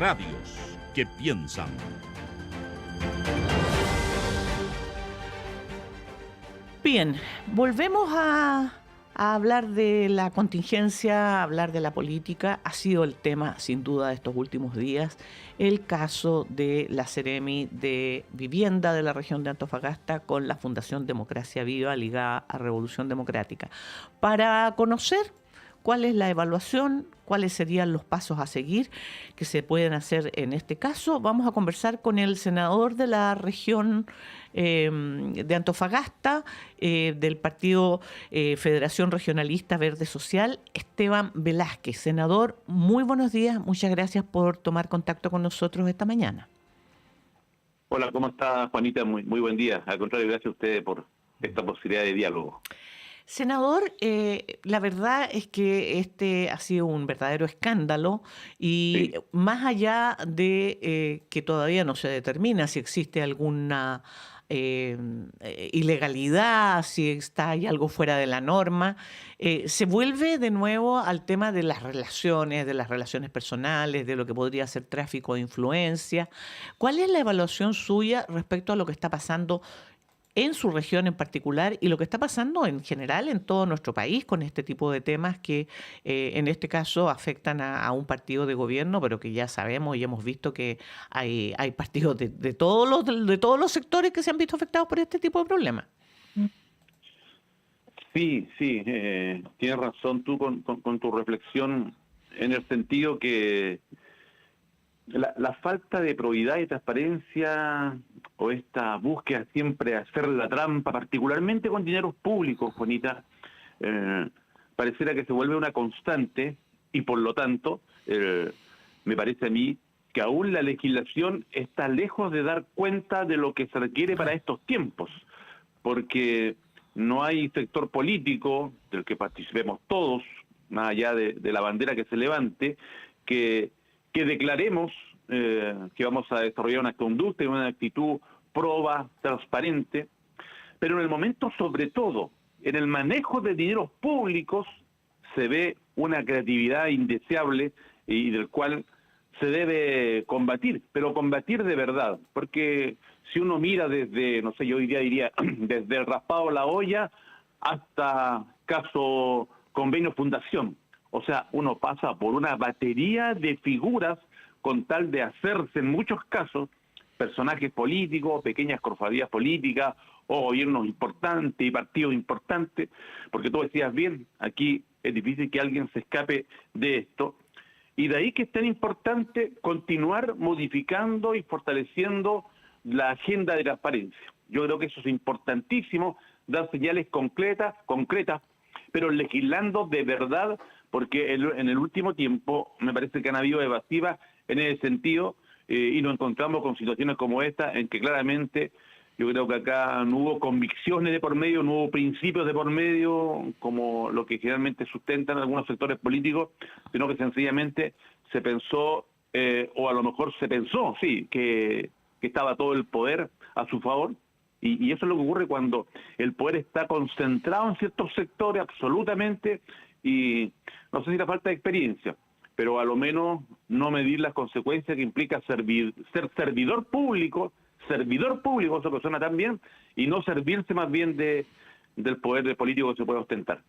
Radios que piensan. Bien, volvemos a hablar de la contingencia, a hablar de la política. Ha sido el tema, sin duda, de estos últimos días, el caso de la Seremi de Vivienda de la región de Antofagasta con la Fundación Democracia Viva ligada a Revolución Democrática. Para conocer cuál es la evaluación, cuáles serían los pasos a seguir que se pueden hacer en este caso, vamos a conversar con el senador de la región de Antofagasta, del partido Federación Regionalista Verde Social, Esteban Velázquez. Senador, muy buenos días, muchas gracias por tomar contacto con nosotros esta mañana. Hola, ¿cómo está, Juanita? Muy buen día. Al contrario, gracias a ustedes por esta posibilidad de diálogo. Senador, la verdad es que este ha sido un verdadero escándalo y Sí. más allá de que todavía no se determina si existe alguna ilegalidad, si hay algo fuera de la norma, se vuelve de nuevo al tema de las relaciones personales, de lo que podría ser tráfico de influencia. ¿Cuál es la evaluación suya respecto a lo que está pasando en su región en particular y lo que está pasando en general en todo nuestro país con este tipo de temas que en este caso afectan a un partido de gobierno, pero que ya sabemos y hemos visto que hay partidos de todos los sectores que se han visto afectados por este tipo de problemas? Sí, tienes razón tú con tu reflexión en el sentido que la falta de probidad y transparencia o esta búsqueda siempre de hacer la trampa, particularmente con dineros públicos, Juanita, pareciera que se vuelve una constante y por lo tanto me parece a mí que aún la legislación está lejos de dar cuenta de lo que se requiere para estos tiempos, porque no hay sector político del que participemos todos, más allá de la bandera que se levante, que declaremos que vamos a desarrollar una conducta y una actitud proba, transparente, pero en el momento, sobre todo, en el manejo de dineros públicos, se ve una creatividad indeseable y del cual se debe combatir, pero combatir de verdad, porque si uno mira desde, no sé, yo hoy día diría, desde el raspado de la olla hasta caso convenio fundación, o sea, uno pasa por una batería de figuras con tal de hacerse en muchos casos personajes políticos, pequeñas cofradías políticas o gobiernos importantes y partidos importantes, porque tú decías bien, aquí es difícil que alguien se escape de esto, y de ahí que es tan importante continuar modificando y fortaleciendo la agenda de transparencia. Yo creo que eso es importantísimo, dar señales concretas, pero legislando de verdad, porque en el último tiempo me parece que han habido evasivas en ese sentido, y nos encontramos con situaciones como esta, en que claramente yo creo que acá no hubo convicciones de por medio, no hubo principios de por medio, como lo que generalmente sustentan algunos sectores políticos, sino que sencillamente se pensó, o a lo mejor se pensó, sí, que estaba todo el poder a su favor, y eso es lo que ocurre cuando el poder está concentrado en ciertos sectores absolutamente, y no sé si la falta de experiencia, pero a lo menos no medir las consecuencias que implica ser servidor público, eso que suena tan bien, y no servirse más bien del poder político que se puede ostentar.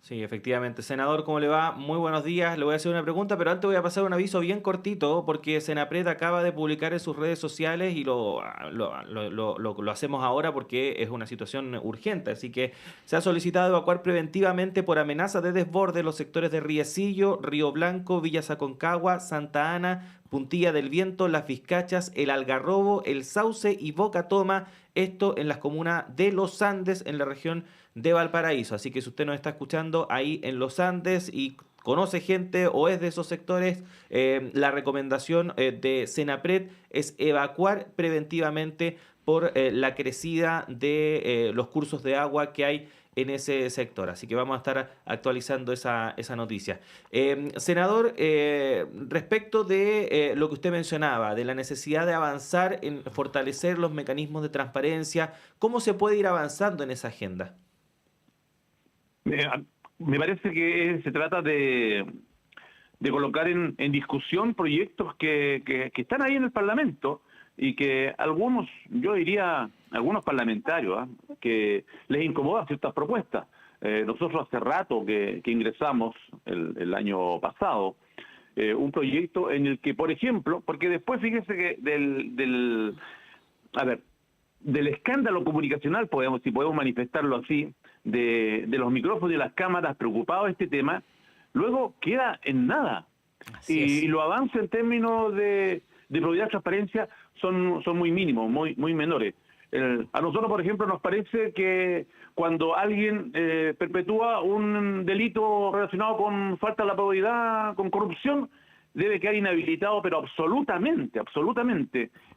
Sí, efectivamente. Senador, ¿cómo le va? Muy buenos días. Le voy a hacer una pregunta, pero antes voy a pasar un aviso bien cortito, porque Senapred acaba de publicar en sus redes sociales y lo hacemos ahora porque es una situación urgente. Así que se ha solicitado evacuar preventivamente por amenaza de desborde los sectores de Riecillo, Río Blanco, Villa Aconcagua, Santa Ana, Puntilla del Viento, Las Vizcachas, El Algarrobo, El Sauce y Boca Toma, esto en las comunas de Los Andes, en la región de Valparaíso. Así que si usted nos está escuchando ahí en Los Andes y conoce gente o es de esos sectores, la recomendación de Senapred es evacuar preventivamente por la crecida de los cursos de agua que hay en ese sector. Así que vamos a estar actualizando esa noticia. Senador, respecto de lo que usted mencionaba, de la necesidad de avanzar en fortalecer los mecanismos de transparencia, ¿cómo se puede ir avanzando en esa agenda? Me parece que se trata de de colocar en discusión proyectos que están ahí en el Parlamento y que algunos, yo diría, algunos parlamentarios, que les incomodan ciertas propuestas. Nosotros hace rato que ingresamos el año pasado un proyecto en el que, por ejemplo, porque después fíjese que del escándalo comunicacional, si podemos manifestarlo así, de los micrófonos y las cámaras preocupados de este tema, luego queda en nada. Y los avances en términos de probidad y transparencia son muy mínimos, muy menores. A nosotros, por ejemplo, nos parece que cuando alguien perpetúa un delito relacionado con falta de la probidad, con corrupción, debe quedar inhabilitado, pero absolutamente.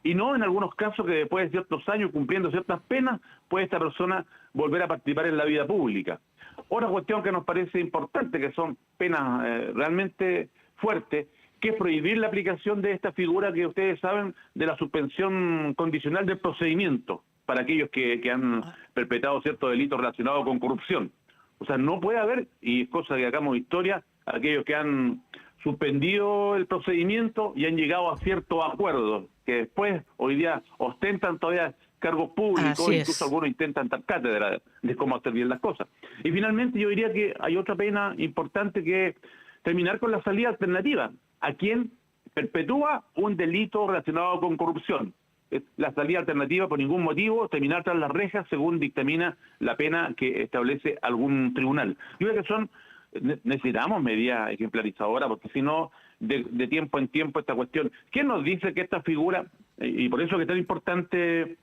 Y no en algunos casos que después de ciertos años, cumpliendo ciertas penas, puede esta persona volver a participar en la vida pública. Otra cuestión que nos parece importante, que son penas realmente fuertes, que es prohibir la aplicación de esta figura que ustedes saben de la suspensión condicional del procedimiento para aquellos que han perpetrado ciertos delitos relacionados con corrupción. O sea, no puede haber, y es cosa que hagamos historia, aquellos que han suspendido el procedimiento y han llegado a ciertos acuerdos, que después hoy día ostentan todavía cargos públicos, incluso algunos intentan dar cátedra de cómo hacer bien las cosas. Y finalmente yo diría que hay otra pena importante, que es terminar con la salida alternativa a quien perpetúa un delito relacionado con corrupción. La salida alternativa, por ningún motivo, terminar tras las rejas según dictamina la pena que establece algún tribunal. Yo creo que necesitamos medidas ejemplarizadoras, porque si no, de tiempo en tiempo esta cuestión. ¿Quién nos dice que esta figura, y por eso que es tan importante,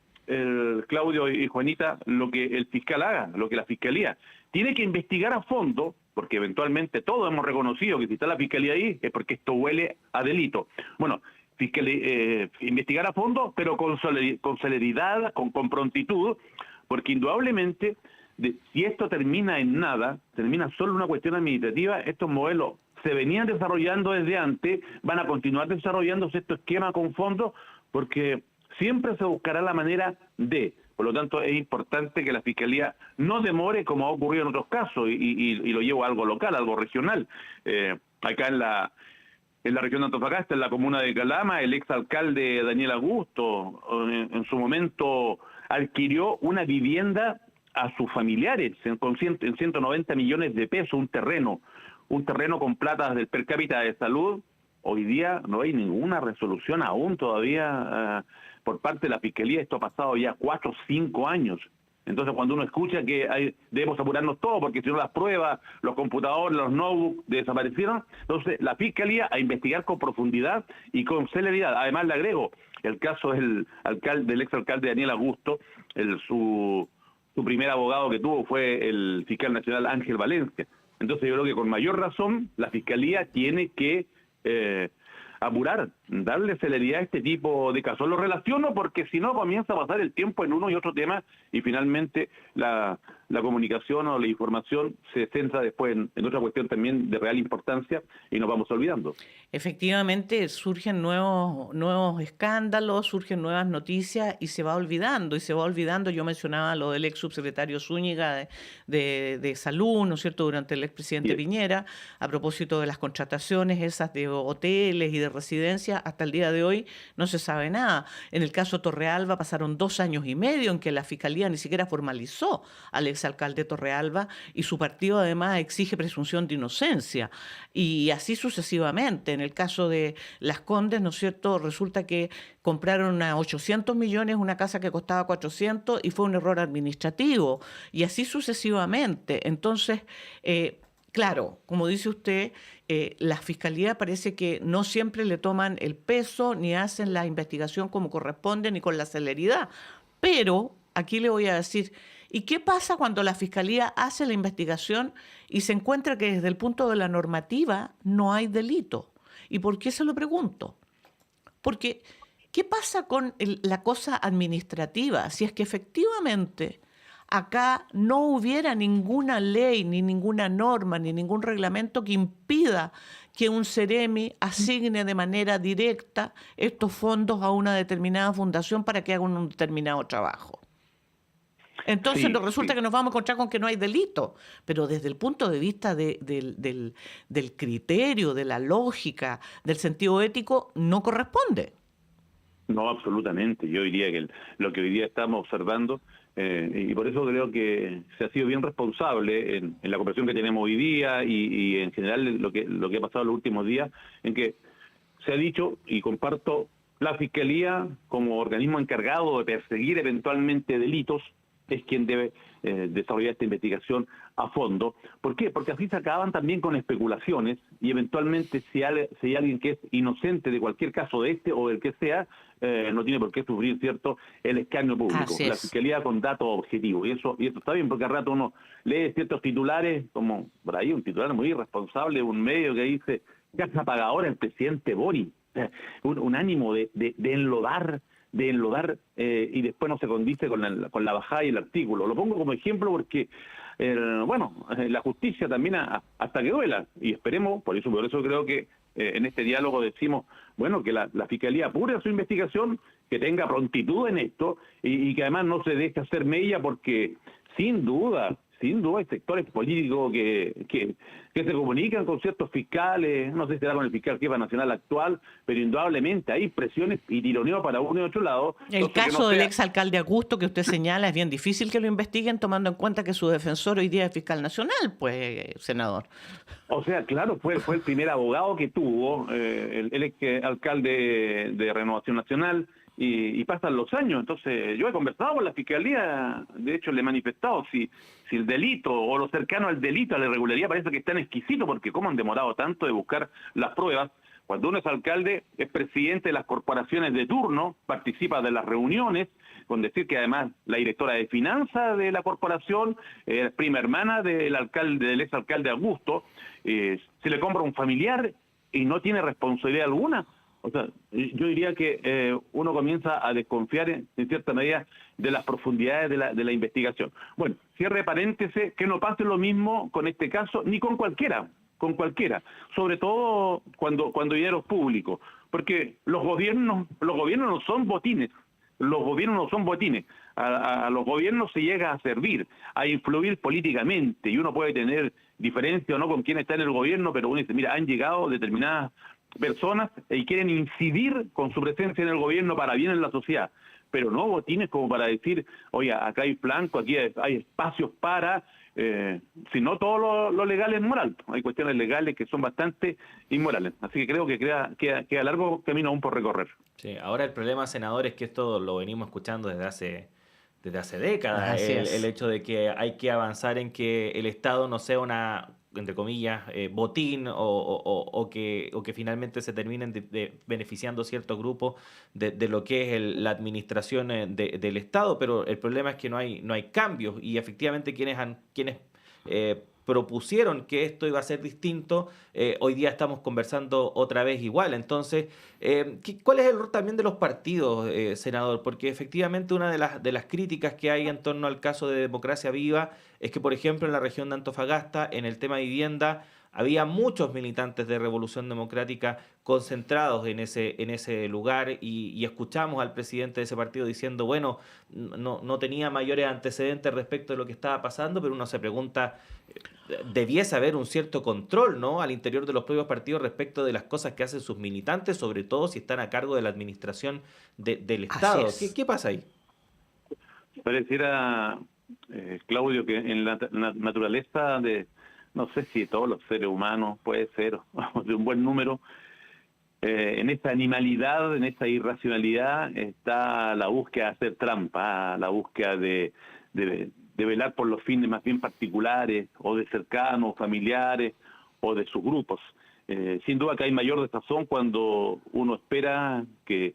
Claudio y Juanita, lo que el fiscal haga, lo que la fiscalía tiene que investigar a fondo, porque eventualmente todos hemos reconocido que si está la fiscalía ahí es porque esto huele a delito. Bueno, investigar a fondo, pero con celeridad, con prontitud, porque indudablemente, si esto termina en nada, termina solo en una cuestión administrativa, estos modelos se venían desarrollando desde antes, van a continuar desarrollándose estos esquemas con fondos, porque siempre se buscará la manera de. Por lo tanto, es importante que la Fiscalía no demore, como ha ocurrido en otros casos, y lo llevo a algo local, algo regional. Acá en la región de Antofagasta, en la comuna de Calama, el exalcalde Daniel Augusto, en su momento adquirió una vivienda a sus familiares en 190 millones de pesos, un terreno con plata del per cápita de salud. Hoy día no hay ninguna resolución aún todavía por parte de la Fiscalía. Esto ha pasado ya 4 o 5 años. Entonces, cuando uno escucha que debemos apurarnos todo, porque si no las pruebas, los computadores, los notebooks desaparecieron, entonces la Fiscalía a investigar con profundidad y con celeridad. Además, le agrego, el caso del exalcalde Daniel Augusto, su primer abogado que tuvo fue el fiscal nacional Ángel Valencia. Entonces, yo creo que con mayor razón la Fiscalía tiene que apurar, darle celeridad a este tipo de casos. Lo relaciono porque si no comienza a pasar el tiempo en uno y otro tema y finalmente la comunicación o la información se centra después en otra cuestión también de real importancia y nos vamos olvidando. Efectivamente, surgen nuevos escándalos, surgen nuevas noticias y se va olvidando. Yo mencionaba lo del ex subsecretario Zúñiga de Salud, ¿no es cierto?, durante el expresidente Piñera, a propósito de las contrataciones esas de hoteles y de residencias. Hasta el día de hoy no se sabe nada. En el caso Torrealba pasaron 2 años y medio en que la Fiscalía ni siquiera formalizó al exalcalde Torrealba y su partido además exige presunción de inocencia. Y así sucesivamente. En el caso de Las Condes, ¿no es cierto?, resulta que compraron a 800 millones una casa que costaba 400 y fue un error administrativo. Y así sucesivamente. Entonces, claro, como dice usted, la Fiscalía parece que no siempre le toman el peso ni hacen la investigación como corresponde ni con la celeridad. Pero aquí le voy a decir, ¿y qué pasa cuando la Fiscalía hace la investigación y se encuentra que desde el punto de la normativa no hay delito? ¿Y por qué se lo pregunto? Porque, ¿qué pasa con la cosa administrativa? Si es que efectivamente acá no hubiera ninguna ley, ni ninguna norma, ni ningún reglamento que impida que un Ceremi asigne de manera directa estos fondos a una determinada fundación para que hagan un determinado trabajo. Entonces Sí, nos resulta sí. que nos vamos a encontrar con que no hay delito, pero desde el punto de vista del criterio, de la lógica, del sentido ético, no corresponde. No, absolutamente. Yo diría que lo que hoy día estamos observando, y por eso creo que se ha sido bien responsable en la conversación que tenemos hoy día y en general lo que ha pasado en los últimos días, en que se ha dicho, y comparto, la Fiscalía como organismo encargado de perseguir eventualmente delitos es quien debe desarrollar esta investigación a fondo. ¿Por qué? Porque así se acaban también con especulaciones y eventualmente si hay alguien que es inocente de cualquier caso de este o del que sea, no tiene por qué sufrir, ¿cierto?, el escarnio público. Así La es. Fiscalía con datos objetivos. Y eso está bien, porque al rato uno lee ciertos titulares, como por ahí un titular muy irresponsable de un medio que dice casa pagadora el presidente Boric. Un ánimo de enlodar y después no se condice con la bajada y el artículo. Lo pongo como ejemplo porque, la justicia también hasta que duela, y esperemos, por eso creo que en este diálogo decimos, bueno, que la Fiscalía apure su investigación, que tenga prontitud en esto y que además no se deje hacer mella porque sin duda hay sectores políticos que se comunican con ciertos fiscales, no sé si será con el fiscal jefe nacional actual, pero indudablemente hay presiones y tironeo para uno y otro lado. El Entonces, que no caso del sea, exalcalde Augusto que usted señala es bien difícil que lo investiguen tomando en cuenta que su defensor hoy día es fiscal nacional, pues, senador. o sea, claro, fue el primer abogado que tuvo el ex alcalde de Renovación Nacional, y pasan los años. Entonces, yo he conversado con la Fiscalía, de hecho le he manifestado si el delito o lo cercano al delito, a la irregularidad, parece que es tan exquisito, porque cómo han demorado tanto de buscar las pruebas. Cuando uno es alcalde, es presidente de las corporaciones de turno, participa de las reuniones, con decir que además la directora de finanzas de la corporación es prima hermana del ex alcalde Augusto, se le compra un familiar y no tiene responsabilidad alguna. O sea, yo diría que uno comienza a desconfiar en cierta medida de las profundidades de la investigación. Bueno, cierre paréntesis, que no pase lo mismo con este caso, ni con cualquiera, sobre todo cuando dinero es público, porque los gobiernos no son botines. Los gobiernos no son botines. A los gobiernos se llega a servir, a influir políticamente, y uno puede tener diferencia o no con quién está en el gobierno, pero uno dice, mira, han llegado determinadas personas y quieren incidir con su presencia en el gobierno para bien en la sociedad, pero no botines como para decir, oye, acá hay flanco, aquí hay espacios para, si no todo lo legal es moral, hay cuestiones legales que son bastante inmorales, así que creo que queda largo camino aún por recorrer. Sí, ahora el problema, senador, es que esto lo venimos escuchando desde hace décadas, Así el es. hecho de que hay que avanzar en que el Estado no sea una, entre comillas, botín o que finalmente se terminen beneficiando ciertos grupos de lo que es la administración del Estado, pero el problema es que no hay cambios y efectivamente quienes propusieron que esto iba a ser distinto, hoy día estamos conversando otra vez igual. Entonces, ¿cuál es el rol también de los partidos, senador? Porque efectivamente una de las críticas que hay en torno al caso de Democracia Viva es que, por ejemplo, en la región de Antofagasta, en el tema de vivienda, había muchos militantes de Revolución Democrática concentrados en ese lugar y escuchamos al presidente de ese partido diciendo, bueno, no tenía mayores antecedentes respecto de lo que estaba pasando, pero uno se pregunta, debiese haber un cierto control, ¿no?, al interior de los propios partidos respecto de las cosas que hacen sus militantes, sobre todo si están a cargo de la administración del Así Estado. ¿Qué, es. qué pasa ahí? Pareciera, Claudio, que en la naturaleza no sé si de todos los seres humanos, puede ser, de un buen número, en esa animalidad, en esa irracionalidad, está la búsqueda de hacer trampa, la búsqueda de velar por los fines más bien particulares, o de cercanos, familiares, o de sus grupos. Sin duda que hay mayor desazón cuando uno espera que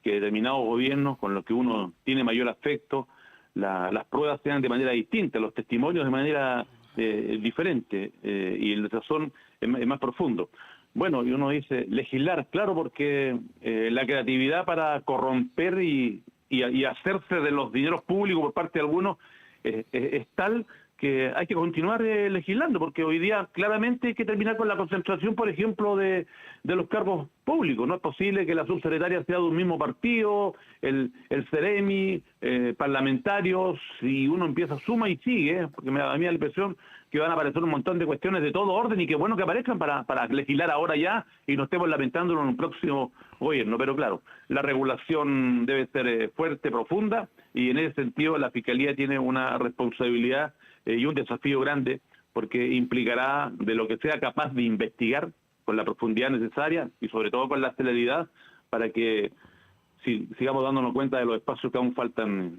determinados gobiernos, con los que uno tiene mayor afecto, las pruebas sean de manera distinta, los testimonios de manera diferente, y el desazón es más profundo. Bueno, y uno dice, legislar, claro, porque la creatividad para corromper y hacerse de los dineros públicos por parte de algunos es tal que hay que continuar legislando, porque hoy día claramente hay que terminar con la concentración, por ejemplo, de los cargos públicos. No es posible que la subsecretaria sea de un mismo partido, el CEREMI, parlamentarios, y uno empieza suma y sigue, porque me da a mí la impresión que van a aparecer un montón de cuestiones de todo orden y que bueno que aparezcan para legislar ahora ya y no estemos lamentándolo en un próximo gobierno. Pero claro, la regulación debe ser fuerte, profunda, y en ese sentido la Fiscalía tiene una responsabilidad y un desafío grande, porque implicará de lo que sea capaz de investigar con la profundidad necesaria y sobre todo con la celeridad para que sigamos dándonos cuenta de los espacios que aún faltan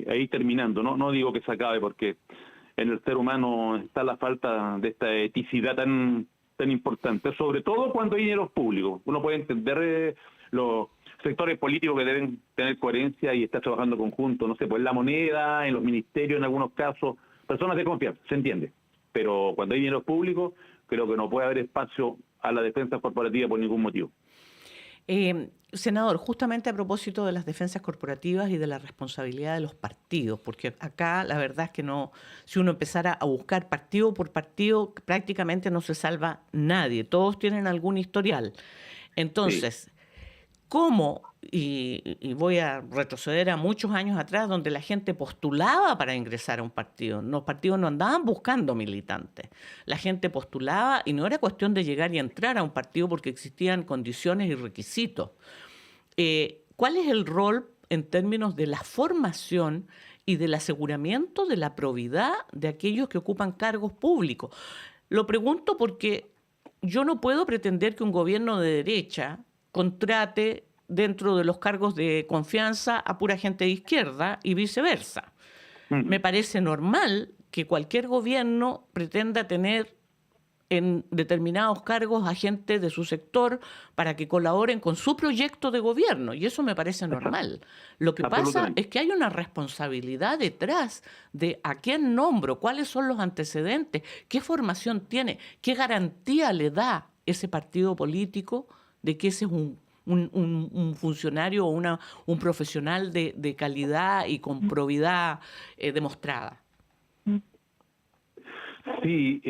ahí terminando. No digo que se acabe, porque en el ser humano está la falta de esta eticidad tan importante, sobre todo cuando hay dineros públicos. Uno puede entender los sectores políticos que deben tener coherencia y estar trabajando conjunto, no sé, pues en la moneda, en los ministerios en algunos casos, personas de confianza, se entiende. Pero cuando hay dinero público, creo que no puede haber espacio a la defensa corporativa por ningún motivo. Senador, justamente a propósito de las defensas corporativas y de la responsabilidad de los partidos, porque acá la verdad es que no, si uno empezara a buscar partido por partido, prácticamente no se salva nadie, todos tienen algún historial. Entonces, ¿cómo? Y voy a retroceder a muchos años atrás donde la gente postulaba para ingresar a un partido. Los partidos no andaban buscando militantes. La gente postulaba y no era cuestión de llegar y entrar a un partido porque existían condiciones y requisitos. ¿Cuál es el rol en términos de la formación y del aseguramiento de la probidad de aquellos que ocupan cargos públicos? Lo pregunto porque yo no puedo pretender que un gobierno de derecha contrate dentro de los cargos de confianza a pura gente de izquierda y viceversa. Me parece normal que cualquier gobierno pretenda tener en determinados cargos a gente de su sector para que colaboren con su proyecto de gobierno, y eso me parece normal. Lo que pasa es que hay una responsabilidad detrás de a quién nombro, cuáles son los antecedentes, qué formación tiene, qué garantía le da ese partido político de que ese es un funcionario o un profesional de calidad y con probidad demostrada. Sí,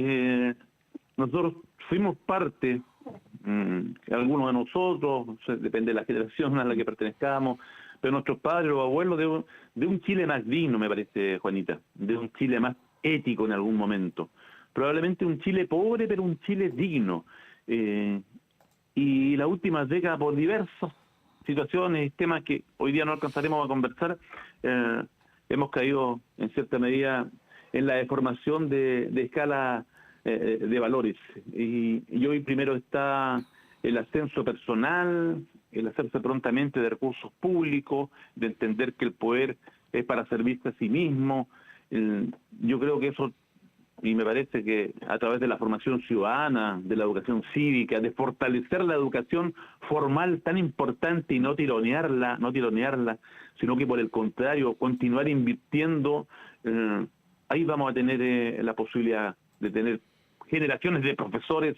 nosotros fuimos parte, algunos de nosotros, depende de la generación a la que pertenezcamos, pero nuestros padres o abuelos de un Chile más digno, me parece, Juanita, de un Chile más ético en algún momento. Probablemente un Chile pobre, pero un Chile digno. Y la última década, por diversas situaciones y temas que hoy día no alcanzaremos a conversar, hemos caído en cierta medida en la deformación de escala de valores. Y hoy primero está el ascenso personal, el hacerse prontamente de recursos públicos, de entender que el poder es para servirse a sí mismo. Yo creo que eso, y me parece que a través de la formación ciudadana, de la educación cívica, de fortalecer la educación formal tan importante y no tironearla, sino que por el contrario, continuar invirtiendo, ahí vamos a tener la posibilidad de tener generaciones de profesores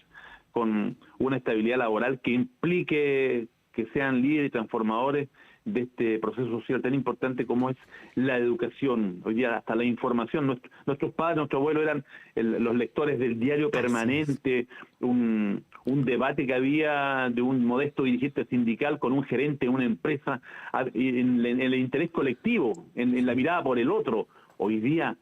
con una estabilidad laboral que implique que sean líderes y transformadores de este proceso social tan importante como es la educación. Hoy día hasta la información, nuestros padres, nuestros abuelos eran los lectores del diario permanente, un debate que había de un modesto dirigente sindical con un gerente de una empresa, en el interés colectivo, en la mirada por el otro. Hoy día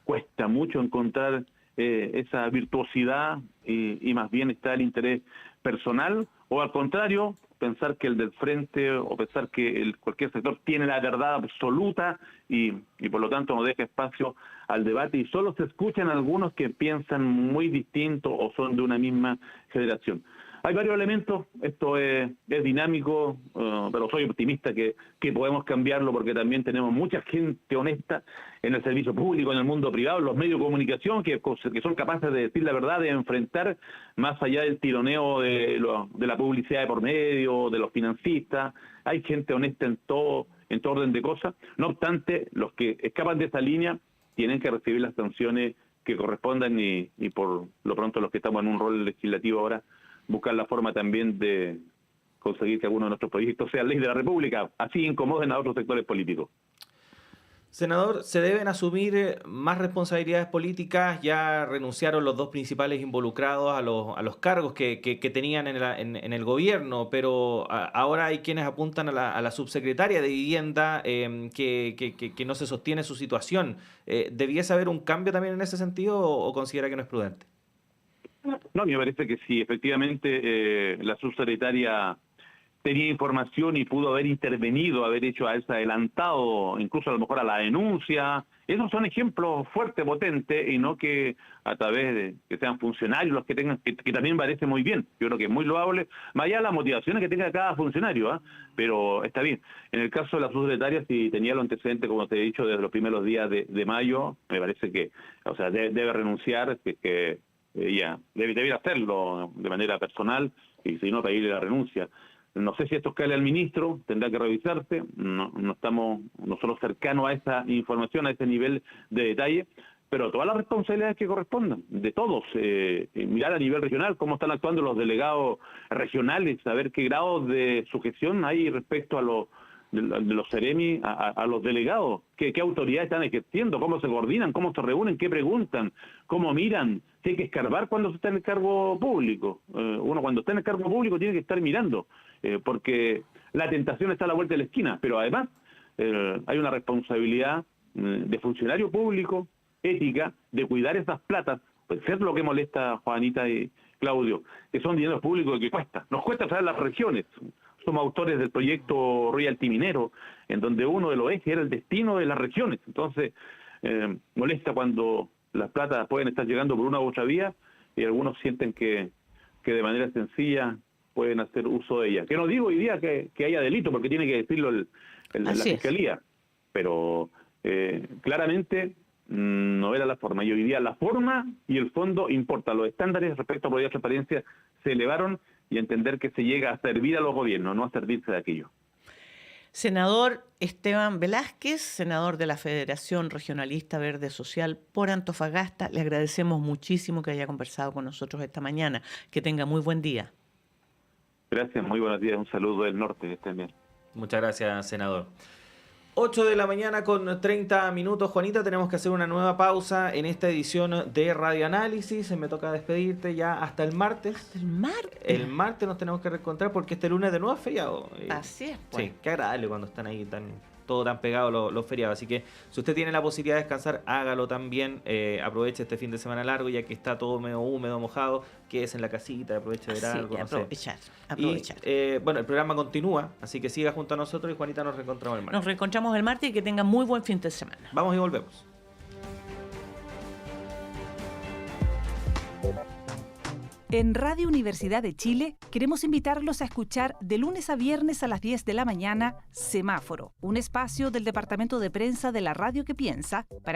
cuesta mucho encontrar esa virtuosidad y más bien está el interés personal, o al contrario, pensar que el del frente o pensar que cualquier sector tiene la verdad absoluta y por lo tanto no deja espacio al debate y solo se escuchan algunos que piensan muy distinto o son de una misma generación. Hay varios elementos, esto es dinámico, pero soy optimista que podemos cambiarlo porque también tenemos mucha gente honesta en el servicio público, en el mundo privado, en los medios de comunicación, que son capaces de decir la verdad, de enfrentar más allá del tironeo de la publicidad de por medio, de los financistas. Hay gente honesta en todo orden de cosas. No obstante, los que escapan de esa línea tienen que recibir las sanciones que correspondan y por lo pronto los que estamos en un rol legislativo ahora, buscar la forma también de conseguir que algunos de nuestros proyectos sean ley de la República, así incomoden a otros sectores políticos. Senador, ¿se deben asumir más responsabilidades políticas? Ya renunciaron los dos principales involucrados a los cargos que tenían en el gobierno, pero ahora hay quienes apuntan a la subsecretaria de Vivienda que no se sostiene su situación. ¿Debiese haber un cambio también en ese sentido o considera que no es prudente? No, a mí me parece que sí, efectivamente la subsecretaria tenía información y pudo haber intervenido, haber hecho a ese adelantado, incluso a lo mejor a la denuncia. Esos son ejemplos fuertes, potentes, y no que a través de que sean funcionarios los que tengan, que también parece muy bien. Yo creo que es muy loable, más allá de las motivaciones que tenga cada funcionario, pero está bien. En el caso de la subsecretaria, si tenía los antecedentes, como te he dicho, desde los primeros días de mayo, me parece que, o sea, debe renunciar, que ella debiera hacerlo de manera personal, y si no, pedirle la renuncia. No sé si esto escala al ministro, tendrá que revisarse, no estamos nosotros cercanos a esa información, a ese nivel de detalle, pero todas las responsabilidades que correspondan, de todos, mirar a nivel regional cómo están actuando los delegados regionales, saber qué grados de sujeción hay respecto a de los seremi a los delegados, qué autoridades están ejerciendo, cómo se coordinan, cómo se reúnen, qué preguntan, cómo miran, si hay que escarbar cuando se está en el cargo público. Uno cuando está en el cargo público tiene que estar mirando, porque la tentación está a la vuelta de la esquina, pero además hay una responsabilidad de funcionario público, ética, de cuidar esas platas, pues es lo que molesta a Juanita y Claudio, que son dineros públicos que cuesta, nos cuesta traer las regiones. Somos autores del proyecto Royalty Minero, en donde uno de los ejes era el destino de las regiones. Entonces, molesta cuando las platas pueden estar llegando por una u otra vía y algunos sienten que de manera sencilla pueden hacer uso de ella. Que no digo hoy día que haya delito, porque tiene que decirlo la Fiscalía, pero claramente no era la forma. Y hoy día la forma y el fondo importan. Los estándares respecto a probidad y transparencia se elevaron, y entender que se llega a servir a los gobiernos, no a servirse de aquello. Senador Esteban Velázquez, senador de la Federación Regionalista Verde Social por Antofagasta, le agradecemos muchísimo que haya conversado con nosotros esta mañana. Que tenga muy buen día. Gracias, muy buenos días. Un saludo del norte, que estén bien. Muchas gracias, senador. 8 de la mañana con 30 minutos, Juanita, tenemos que hacer una nueva pausa en esta edición de Radio Análisis. Me toca despedirte ya hasta el martes. ¿Hasta el martes? El martes nos tenemos que reencontrar porque este lunes de nuevo es feriado. Así es, pues. Sí, qué agradable cuando están ahí todo tan pegado los feriados. Así que si usted tiene la posibilidad de descansar, hágalo también. Aproveche este fin de semana largo, ya que está todo medio húmedo, mojado. Quédese en la casita, aproveche de ver algo. Aprovechar. Y, bueno, el programa continúa, así que siga junto a nosotros y Juanita nos reencontramos el martes. Nos reencontramos el martes y que tenga muy buen fin de semana. Vamos y volvemos. En Radio Universidad de Chile queremos invitarlos a escuchar de lunes a viernes a las 10 de la mañana Semáforo, un espacio del Departamento de Prensa de la Radio que Piensa para